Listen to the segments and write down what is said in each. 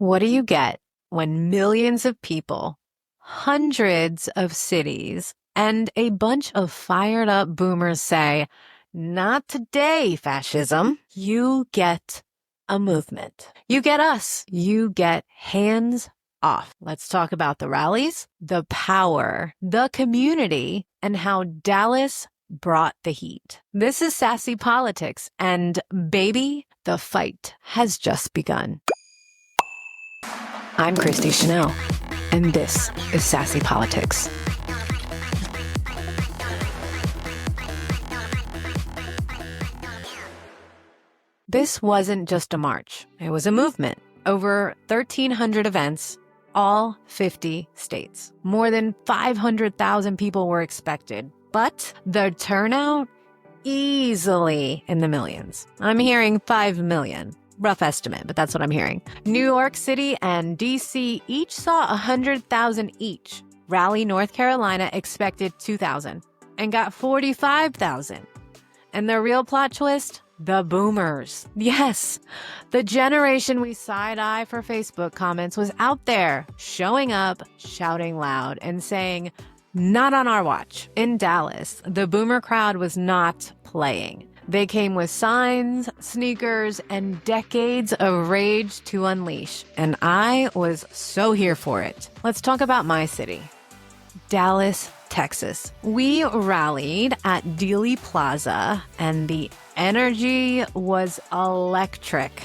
What do you get when millions of people, hundreds of cities, and a bunch of fired up boomers say, not today, fascism? You get a movement. You get us. You get hands off. Let's talk about the rallies, the power, the community, and how Dallas brought the heat. This is Sassy Politics, and baby, the fight has just begun. I'm Christy Chanelle, and this is Sassy Politics. This wasn't just a march. It was a movement. Over 1,300 events, all 50 states. More than 500,000 people were expected, but the turnout easily in the millions. I'm hearing 5 million. Rough estimate, but that's what I'm hearing. New York City and DC each saw 100,000 each. Raleigh, North Carolina expected 2,000 and got 45,000. And the real plot twist? The boomers. Yes, the generation we side-eye for Facebook comments was out there, showing up, shouting loud, and saying, not on our watch. In Dallas, the boomer crowd was not playing. They came with signs, sneakers, and decades of rage to unleash. And I was so here for it. Let's talk about my city, Dallas, Texas. We rallied at Dealey Plaza, and the energy was electric.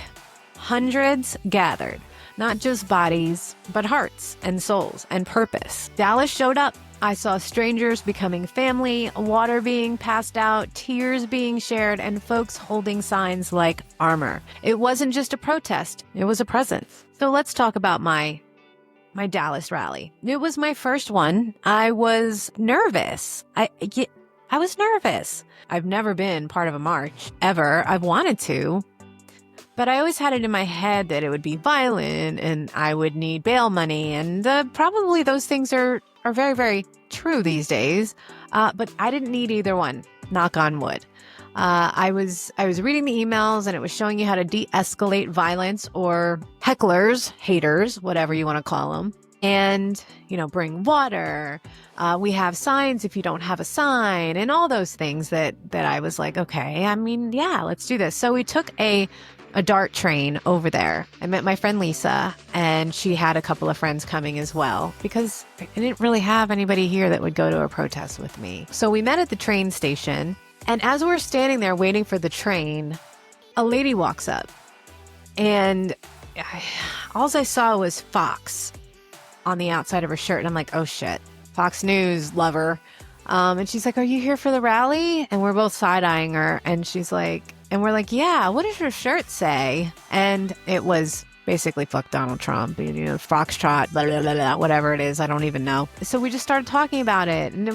Hundreds gathered, not just bodies, but hearts and souls and purpose. Dallas showed up. I saw strangers becoming family, water being passed out, tears being shared, and folks holding signs like armor. It wasn't just a protest, it was a presence. So let's talk about my Dallas rally. It was my first one. I was nervous. I was nervous. I've never been part of a march, ever. I've wanted to. But I always had it in my head that it would be violent and I would need bail money. And probably those things are very, very true these days. But I didn't need either one, knock on wood. I was reading the emails and it was showing you how to de-escalate violence or hecklers, haters, whatever you want to call them. And, bring water. We have signs if you don't have a sign and all those things that I was like, okay, yeah, let's do this. So we took a DART train over there. I met my friend Lisa, and she had a couple of friends coming as well because I didn't really have anybody here that would go to a protest with me. So we met at the train station, and as we're standing there waiting for the train, a lady walks up, and all I saw was Fox on the outside of her shirt, and I'm like, oh shit, Fox News lover. And she's like, are you here for the rally? And we're both side-eyeing her, and she's like, and we're like, yeah, what does your shirt say? And it was basically fuck Donald Trump, foxtrot, blah, blah, blah, blah, whatever it is. I don't even know. So we just started talking about it. And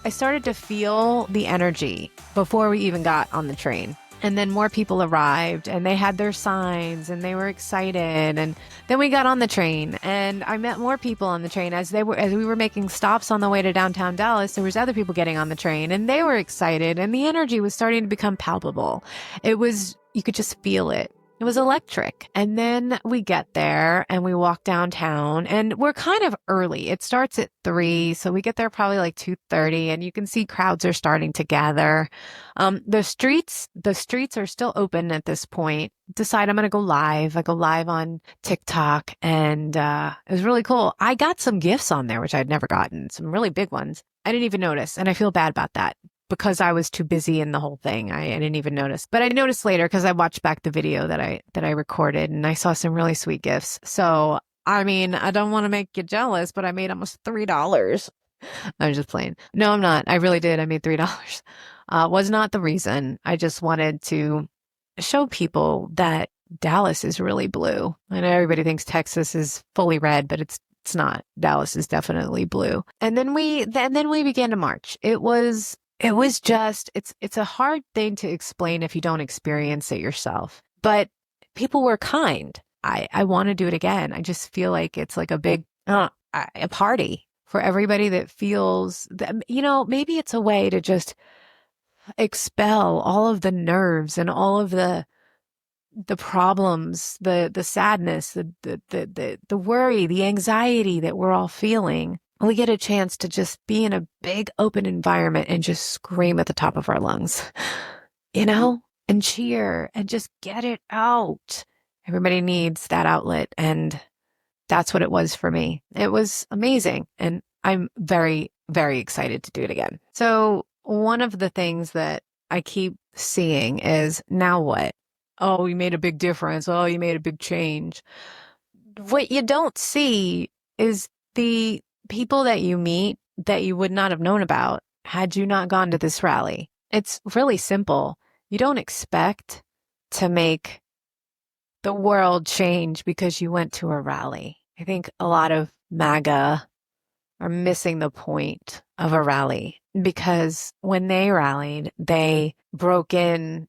I started to feel the energy before we even got on the train. And then more people arrived and they had their signs and they were excited. And then we got on the train and I met more people on the train as we were making stops on the way to downtown Dallas. There was other people getting on the train and they were excited and the energy was starting to become palpable. You could just feel it. It was electric. And then we get there and we walk downtown and we're kind of early. It starts at 3. So we get there probably like 2:30 and you can see crowds are starting to gather. The streets are still open at this point. Decide I'm going to go live. I go live on TikTok and it was really cool. I got some gifts on there, which I'd never gotten, some really big ones. I didn't even notice. And I feel bad about that, because I was too busy in the whole thing. I didn't even notice. But I noticed later because I watched back the video that I recorded and I saw some really sweet gifts. So, I don't want to make you jealous, but I made almost $3. I'm just playing. No, I'm not. I really did. I made $3. Was not the reason. I just wanted to show people that Dallas is really blue. I know everybody thinks Texas is fully red, but it's not. Dallas is definitely blue. And then we began to march. It's a hard thing to explain if you don't experience it yourself. But people were kind. I want to do it again. I just feel like it's like a big, a party for everybody that feels that, maybe it's a way to just expel all of the nerves and all of the the problems, the sadness, the worry, the anxiety that we're all feeling, we get a chance to just be in a big open environment and just scream at the top of our lungs, and cheer and just get it out. Everybody needs that outlet. And that's what it was for me. It was amazing. And I'm very, very excited to do it again. So one of the things that I keep seeing is, now what? Oh, you made a big difference. Oh, you made a big change. What you don't see is the people that you meet that you would not have known about had you not gone to this rally. It's really simple. You don't expect to make the world change because you went to a rally. I think a lot of MAGA are missing the point of a rally, because when they rallied, they broke in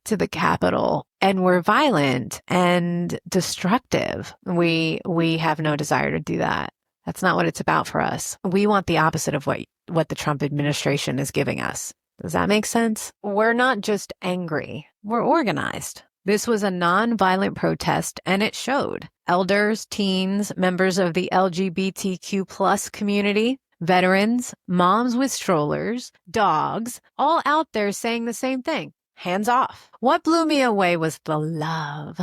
to the Capitol and were violent and destructive. We have no desire to do that. That's not what it's about for us. We want the opposite of what the Trump administration is giving us. Does that make sense? We're not just angry. We're organized. This was a non-violent protest, and it showed. Elders, teens, members of the LGBTQ plus community, veterans, moms with strollers, dogs, all out there saying the same thing. Hands off. What blew me away was the love.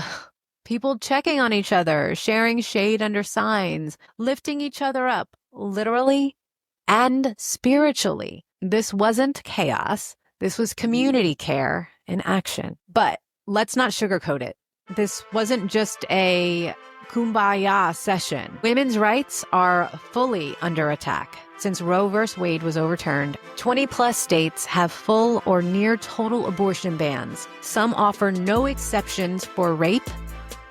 People checking on each other, sharing shade under signs, lifting each other up, literally and spiritually. This wasn't chaos. This was community care in action. But let's not sugarcoat it. This wasn't just a kumbaya session. Women's rights are fully under attack. Since Roe v. Wade was overturned, 20-plus states have full or near total abortion bans. Some offer no exceptions for rape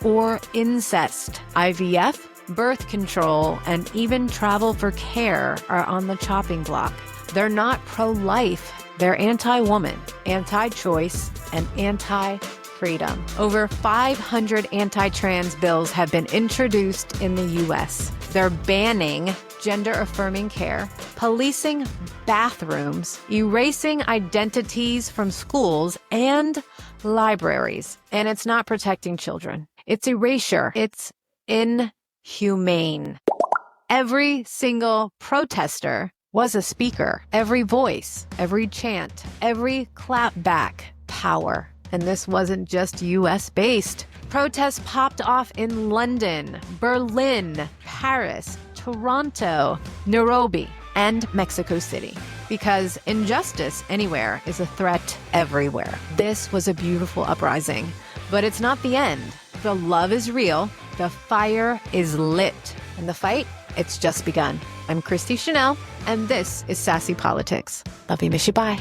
or incest. IVF, birth control, and even travel for care are on the chopping block. They're not pro-life. They're anti-woman, anti-choice, and anti-freedom. Over 500 anti-trans bills have been introduced in the U.S. They're banning gender-affirming care, policing bathrooms, erasing identities from schools and libraries. And it's not protecting children. It's erasure. It's inhumane. Every single protester was a speaker. Every voice, every chant, every clap back, power. And this wasn't just US-based. Protests popped off in London, Berlin, Paris, Toronto, Nairobi, and Mexico City. Because injustice anywhere is a threat everywhere. This was a beautiful uprising, but it's not the end. The love is real, the fire is lit, and the fight, it's just begun. I'm Christy Chanelle, and this is Sassy Politics. Love you, miss you, bye.